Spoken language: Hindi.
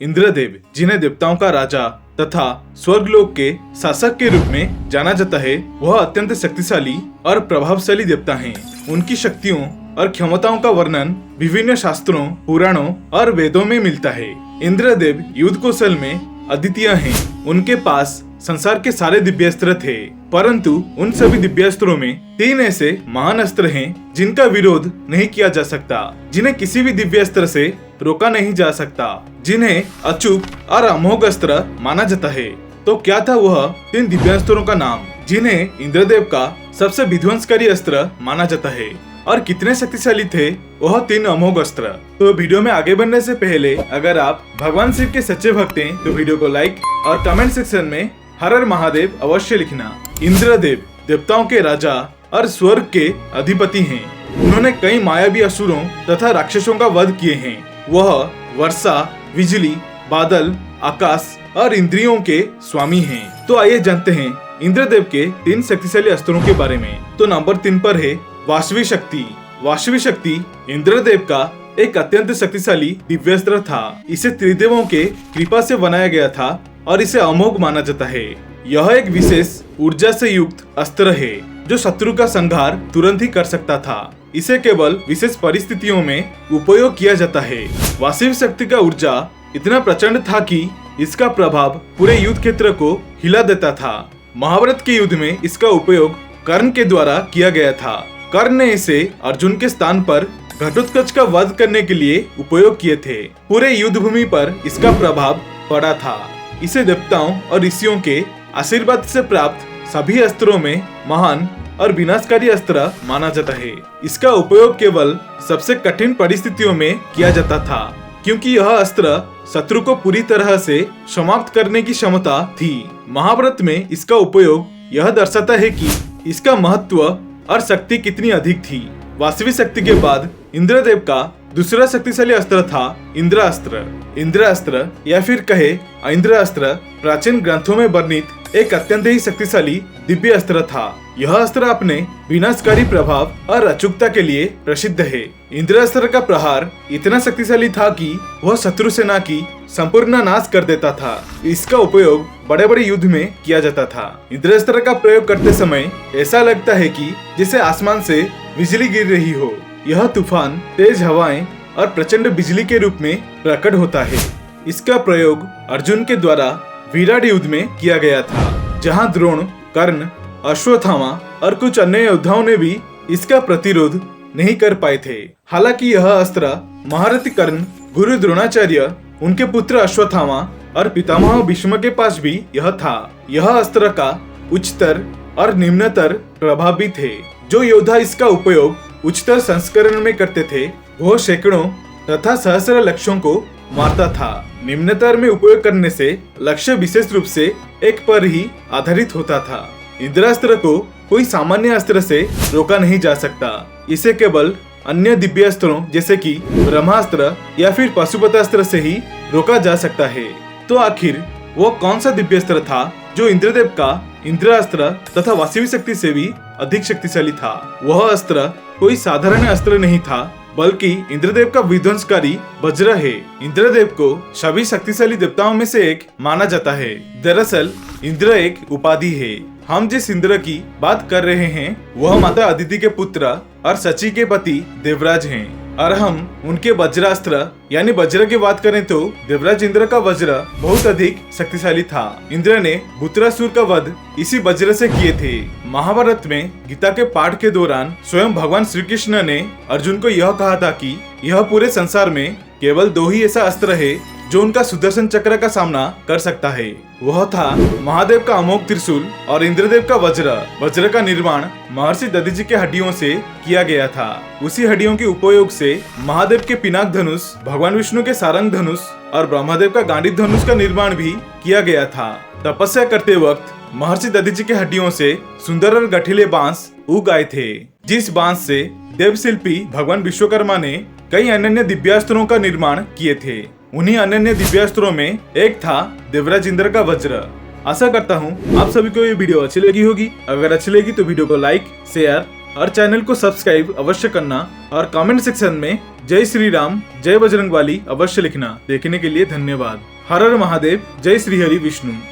इंद्रदेव, जिन्हें देवताओं का राजा तथा स्वर्गलोक के शासक के रूप में जाना जाता है, वह अत्यंत शक्तिशाली और प्रभावशाली देवता हैं। उनकी शक्तियों और क्षमताओं का वर्णन विभिन्न शास्त्रों, पुराणों और वेदों में मिलता है। इंद्रदेव युद्ध कौशल में अद्वितीय हैं। उनके पास संसार के सारे दिव्यास्त्र थे, परंतु उन सभी दिव्यास्त्रों में 3 ऐसे महान अस्त्र हैं जिनका विरोध नहीं किया जा सकता, जिन्हें किसी भी दिव्यास्त्र से रोका नहीं जा सकता, जिन्हें अचूक और अमोघ अस्त्र माना जाता है। तो क्या था वह 3 दिव्यास्त्रों का नाम, जिन्हें इंद्रदेव का सबसे विध्वंसकारी अस्त्र माना जाता है, और कितने शक्तिशाली थे वह 3 अमोघ अस्त्र। तो वीडियो में आगे बढ़ने से पहले अगर आप भगवान शिव के सच्चे भक्त हैं तो वीडियो को लाइक और कमेंट सेक्शन में हर हर महादेव अवश्य लिखना। इंद्रदेव देवताओं के राजा और स्वर्ग के अधिपति हैं। उन्होंने कई मायावी असुरों तथा राक्षसों का वध किए हैं। वह वर्षा, बिजली, बादल, आकाश और इंद्रियों के स्वामी हैं। तो आइए जानते हैं इंद्रदेव के 3 शक्तिशाली अस्त्रों के बारे में। तो नंबर 3 पर है वासवी शक्ति। वासवी शक्ति इंद्रदेव का एक अत्यंत शक्तिशाली दिव्यास्त्र था। इसे त्रिदेवों के कृपा से बनाया गया था और इसे अमोघ माना जाता है। यह एक विशेष ऊर्जा से युक्त अस्त्र है जो शत्रु का संहार तुरंत ही कर सकता था। इसे केवल विशेष परिस्थितियों में उपयोग किया जाता है। वासवी शक्ति का ऊर्जा इतना प्रचंड था कि इसका प्रभाव पूरे युद्ध क्षेत्र को हिला देता था। महाभारत के युद्ध में इसका उपयोग कर्ण के द्वारा किया गया था। कर्ण ने इसे अर्जुन के स्थान पर घटोत्कच का वध करने के लिए उपयोग किए थे। पूरे युद्ध भूमि पर इसका प्रभाव पड़ा था। इसे देवताओं और ऋषियों के आशीर्वाद से प्राप्त सभी अस्त्रों में महान और विनाशकारी अस्त्र माना जाता है। इसका उपयोग केवल सबसे कठिन परिस्थितियों में किया जाता था, क्योंकि यह अस्त्र शत्रु को पूरी तरह से समाप्त करने की क्षमता थी। महाभारत में इसका उपयोग यह दर्शाता है कि इसका महत्व और शक्ति कितनी अधिक थी। वासवी शक्ति के बाद इंद्रदेव का दूसरा शक्तिशाली अस्त्र था इंद्रास्त्र। इंद्रास्त्र या फिर कहे इंद्रास्त्र प्राचीन ग्रंथों में वर्णित एक अत्यंत ही शक्तिशाली दिव्य अस्त्र था। यह अस्त्र अपने विनाशकारी प्रभाव और अचूकता के लिए प्रसिद्ध है। इंद्रास्त्र का प्रहार इतना शक्तिशाली था कि वह शत्रु सेना की संपूर्ण नाश कर देता था। इसका उपयोग बड़े बड़े युद्ध में किया जाता था। इंद्रास्त्र का प्रयोग करते समय ऐसा लगता है कि जैसे आसमान से बिजली गिर रही हो। यह तूफान, तेज हवाएं और प्रचंड बिजली के रूप में प्रकट होता है। इसका प्रयोग अर्जुन के द्वारा विराट युद्ध में किया गया था, जहां द्रोण, कर्ण, अश्वत्थामा और कुछ अन्य योद्धाओं ने भी इसका प्रतिरोध नहीं कर पाए थे। हालांकि यह अस्त्र महारथी कर्ण, गुरु द्रोणाचार्य, उनके पुत्र अश्वत्थामा और पितामह भीष्म के पास भी यह था। यह अस्त्र का उच्चतर और निम्नतर प्रभाव भी थे। जो योद्धा इसका उपयोग उच्चतर संस्करण में करते थे वो सैकड़ों तथा सहस्र लक्ष्यों को मारता था। निम्नतर में उपयोग करने से लक्ष्य विशेष रूप से एक पर ही आधारित होता था। इंद्रास्त्र को कोई सामान्य अस्त्र से रोका नहीं जा सकता। इसे केवल अन्य दिव्यास्त्रों जैसे कि ब्रह्मास्त्र या फिर पशुपतास्त्र से ही रोका जा सकता है। तो आखिर वो कौन सा दिव्यास्त्र था जो इंद्रदेव का इंद्रास्त्र तथा वासवी शक्ति से भी अधिक शक्तिशाली था? वह अस्त्र कोई साधारण अस्त्र नहीं था, बल्कि इंद्रदेव का विध्वंसकारी वज्र है। इंद्रदेव को सभी शक्तिशाली देवताओं में से एक माना जाता है। दरअसल इंद्र एक उपाधि है। हम जिस इंद्र की बात कर रहे हैं वह माता अदिति के पुत्र और शची के पति देवराज हैं। और हम उनके वज्रास्त्र यानी वज्र की बात करें तो देवराज इंद्र का वज्र बहुत अधिक शक्तिशाली था। इंद्र ने भूत्रासुर का वध इसी वज्र से किए थे। महाभारत में गीता के पाठ के दौरान स्वयं भगवान श्री कृष्ण ने अर्जुन को यह कहा था कि यह पूरे संसार में केवल 2 ही ऐसा अस्त्र है जो उनका सुदर्शन चक्र का सामना कर सकता है। वह था महादेव का अमोघ त्रिशूल और इंद्रदेव का वज्र। वज्र का निर्माण महर्षि दधीचि के हड्डियों से किया गया था। उसी हड्डियों के उपयोग से महादेव के पिनाक धनुष, भगवान विष्णु के सारंग धनुष और ब्रह्मदेव का गांडीव धनुष का निर्माण भी किया गया था। तपस्या करते वक्त महर्षि दधीचि के हड्डियों से सुंदर और गठीले बांस उग आए थे, जिस बांस से देवशिल्पी भगवान विश्वकर्मा ने कई अनन्य दिव्यास्त्रों का निर्माण किए थे। उन्हीं अनन्य दिव्यास्त्रों में एक था देवराज इंद्र का वज्र। आशा करता हूँ आप सभी को ये वीडियो अच्छी लगी होगी। अगर अच्छी लगी तो वीडियो को लाइक, शेयर और चैनल को सब्सक्राइब अवश्य करना और कमेंट सेक्शन में जय श्री राम, जय बजरंगबली अवश्य लिखना। देखने के लिए धन्यवाद। हर हर महादेव, जय श्री हरि विष्णु।